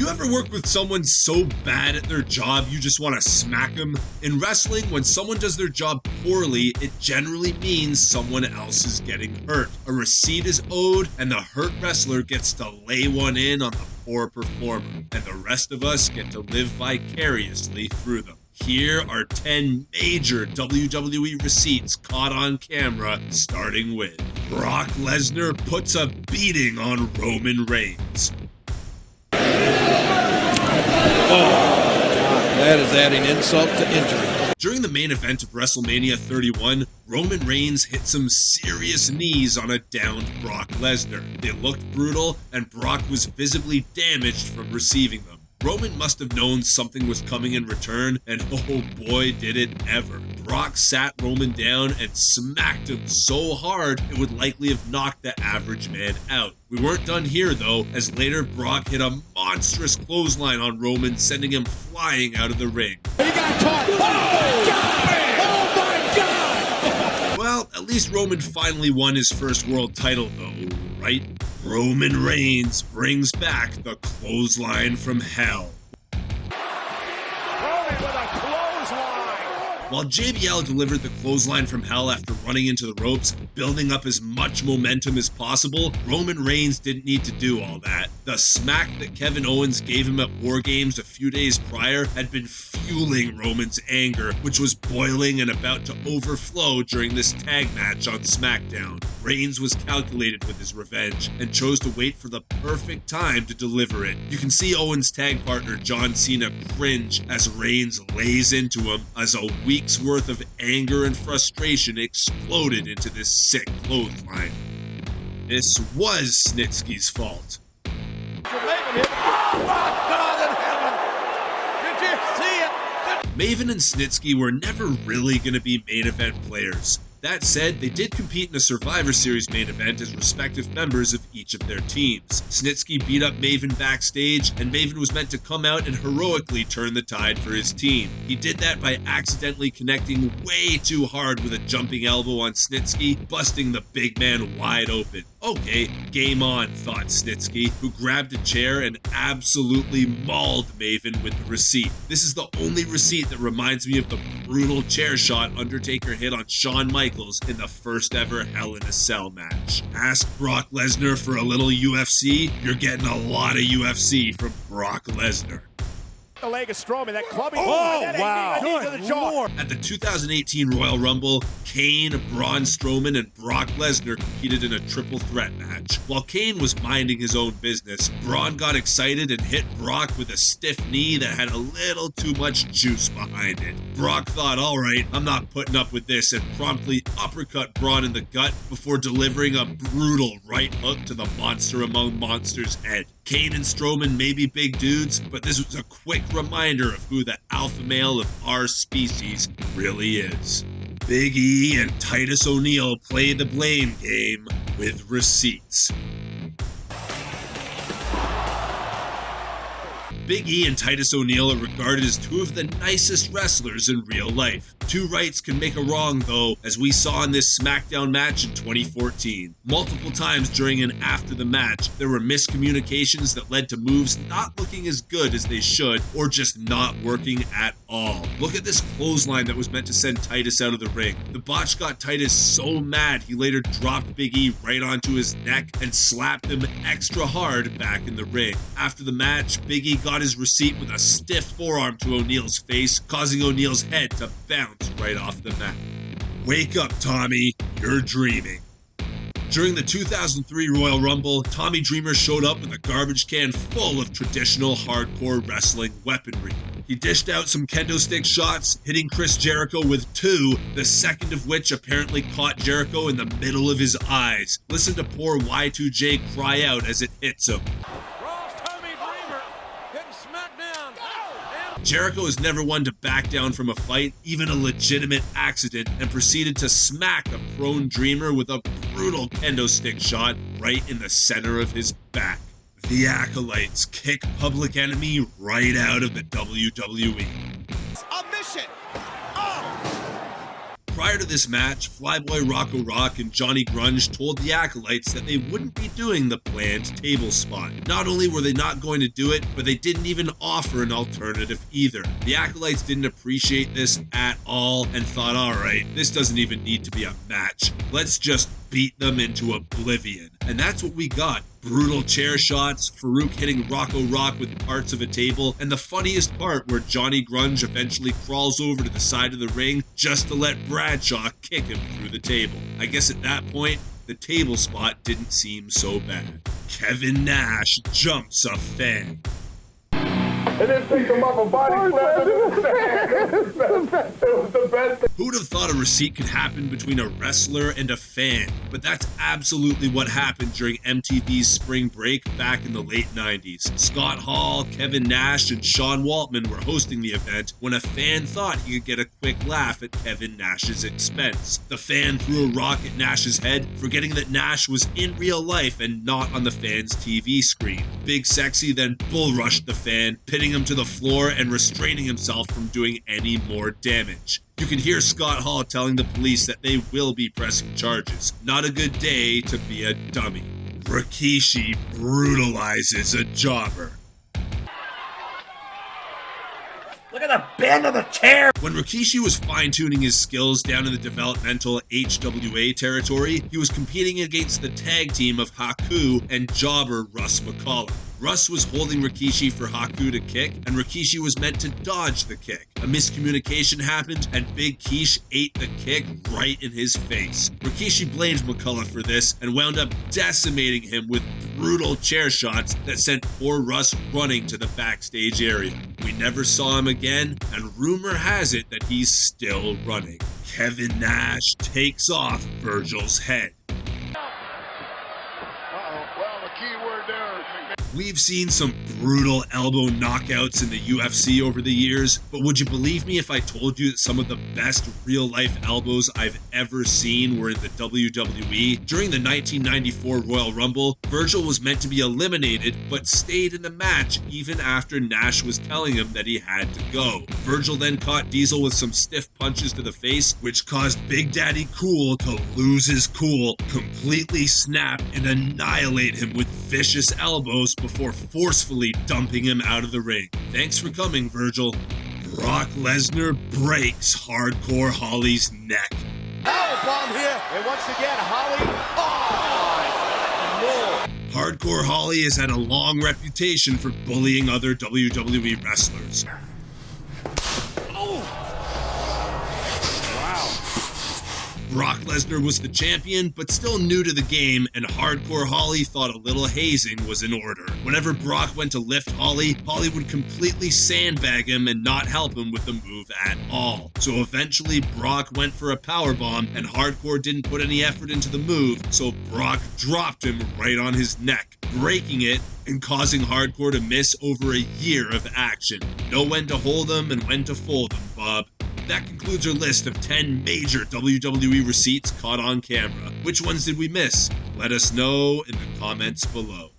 You ever work with someone so bad at their job you just want to smack them? In wrestling, when someone does their job poorly, it generally means someone else is getting hurt. A receipt is owed, and the hurt wrestler gets to lay one in on the poor performer, and the rest of us get to live vicariously through them. Here are 10 major WWE receipts caught on camera, starting with Brock Lesnar puts a beating on Roman Reigns. That is adding insult to injury. During the main event of WrestleMania 31, Roman Reigns hit some serious knees on a downed Brock Lesnar. They looked brutal, and Brock was visibly damaged from receiving them. Roman must have known something was coming in return, and oh boy did it ever. Brock sat Roman down and smacked him so hard it would likely have knocked the average man out. We weren't done here though, as later Brock hit a monstrous clothesline on Roman, sending him flying out of the ring. He got caught! Oh my God! Well, at least Roman finally won his first world title though, right? Roman Reigns brings back the clothesline from hell. Roman with a clothesline! While JBL delivered the clothesline from hell after running into the ropes, building up as much momentum as possible, Roman Reigns didn't need to do all that. The smack that Kevin Owens gave him at War Games a few days prior had been fueling Roman's anger, which was boiling and about to overflow during this tag match on SmackDown. Reigns was calculated with his revenge and chose to wait for the perfect time to deliver it. You can see Owens' tag partner John Cena cringe as Reigns lays into him as a week's worth of anger and frustration exploded into this sick clothesline. This was Snitsky's fault. Maven and Snitsky were never really going to be main event players. That said, they did compete in a Survivor Series main event as respective members of each of their teams. Snitsky beat up Maven backstage, and Maven was meant to come out and heroically turn the tide for his team. He did that by accidentally connecting way too hard with a jumping elbow on Snitsky, busting the big man wide open. Okay, game on, thought Snitsky, who grabbed a chair and absolutely mauled Maven with the receipt. This is the only receipt that reminds me of the brutal chair shot Undertaker hit on Shawn Michaels in the first ever Hell in a Cell match. Ask Brock Lesnar for a little UFC, you're getting a lot of UFC from Brock Lesnar. The leg of Strowman, that clubbing. Wow. Knee to the jaw. At the 2018 Royal Rumble, Kane, Braun Strowman, and Brock Lesnar competed in a triple threat match. While Kane was minding his own business, Braun got excited and hit Brock with a stiff knee that had a little too much juice behind it. Brock thought, alright, I'm not putting up with this, and promptly uppercut Braun in the gut before delivering a brutal right hook to the monster among monsters' head. Kane and Strowman may be big dudes, but this was a quick reminder of who the alpha male of our species really is. Big E and Titus O'Neil play the blame game with receipts. Big E and Titus O'Neil are regarded as two of the nicest wrestlers in real life. Two rights can make a wrong though, as we saw in this SmackDown match in 2014. Multiple times during and after the match, there were miscommunications that led to moves not looking as good as they should, or just not working at all. Look at this clothesline that was meant to send Titus out of the ring. The botch got Titus so mad he later dropped Big E right onto his neck and slapped him extra hard back in the ring. After the match, Big E got his receipt with a stiff forearm to O'Neil's face, causing O'Neil's head to bounce right off the mat. Wake up, Tommy, you're dreaming. During the 2003 Royal Rumble, Tommy Dreamer showed up with a garbage can full of traditional hardcore wrestling weaponry. He dished out some kendo stick shots, hitting Chris Jericho with two, the second of which apparently caught Jericho in the middle of his eyes. Listen to poor Y2J cry out as it hits him. Jericho is never one to back down from a fight, even a legitimate accident, and proceeded to smack a prone Dreamer with a brutal kendo stick shot right in the center of his back. The Acolytes kick Public Enemy right out of the WWE. A mission. Prior to this match, Flyboy Rocco Rock and Johnny Grunge told the Acolytes that they wouldn't be doing the planned table spot. Not only were they not going to do it, but they didn't even offer an alternative either. The Acolytes didn't appreciate this at all and thought, alright, this doesn't even need to be a match. Let's just beat them into oblivion. And that's what we got. Brutal chair shots, Farouk hitting Rocco Rock with parts of a table, and the funniest part where Johnny Grunge eventually crawls over to the side of the ring just to let Bradshaw kick him through the table. I guess at that point, the table spot didn't seem so bad. Kevin Nash jumps a fan. And then picked him up a body slam. It was the best thing. Who'd have thought a receipt could happen between a wrestler and a fan? But that's absolutely what happened during MTV's Spring Break back in the late 90s. Scott Hall, Kevin Nash, and Sean Waltman were hosting the event when a fan thought he could get a quick laugh at Kevin Nash's expense. The fan threw a rock at Nash's head, forgetting that Nash was in real life and not on the fan's TV screen. Big Sexy then bull rushed the fan, pitting him to the floor and restraining himself from doing any more damage. You can hear Scott Hall telling the police that they will be pressing charges. Not a good day to be a dummy. Rikishi brutalizes a jobber. Look at the bend of the chair! When Rikishi was fine-tuning his skills down in the developmental HWA territory, he was competing against the tag team of Haku and jobber Russ McCollum. Russ was holding Rikishi for Haku to kick, and Rikishi was meant to dodge the kick. A miscommunication happened, and Big Quiche ate the kick right in his face. Rikishi blamed McCullough for this, and wound up decimating him with brutal chair shots that sent poor Russ running to the backstage area. We never saw him again, and rumor has it that he's still running. Kevin Nash takes off Virgil's head. We've seen some brutal elbow knockouts in the UFC over the years, but would you believe me if I told you that some of the best real-life elbows I've ever seen were in the WWE? During the 1994 Royal Rumble, Virgil was meant to be eliminated, but stayed in the match even after Nash was telling him that he had to go. Virgil then caught Diesel with some stiff punches to the face, which caused Big Daddy Cool to lose his cool, completely snap, and annihilate him with vicious elbows before forcefully dumping him out of the ring. Thanks for coming, Virgil. Brock Lesnar breaks Hardcore Holly's neck. Powerbomb here, and once again, Holly. Oh, no. Hardcore Holly has had a long reputation for bullying other WWE wrestlers. Brock Lesnar was the champion, but still new to the game, and Hardcore Holly thought a little hazing was in order. Whenever Brock went to lift Holly, Holly would completely sandbag him and not help him with the move at all. So eventually Brock went for a powerbomb, and Hardcore didn't put any effort into the move, so Brock dropped him right on his neck, breaking it and causing Hardcore to miss over a year of action. Know when to hold them and when to fold them, Bob. That concludes our list of 10 major WWE receipts caught on camera. Which ones did we miss? Let us know in the comments below.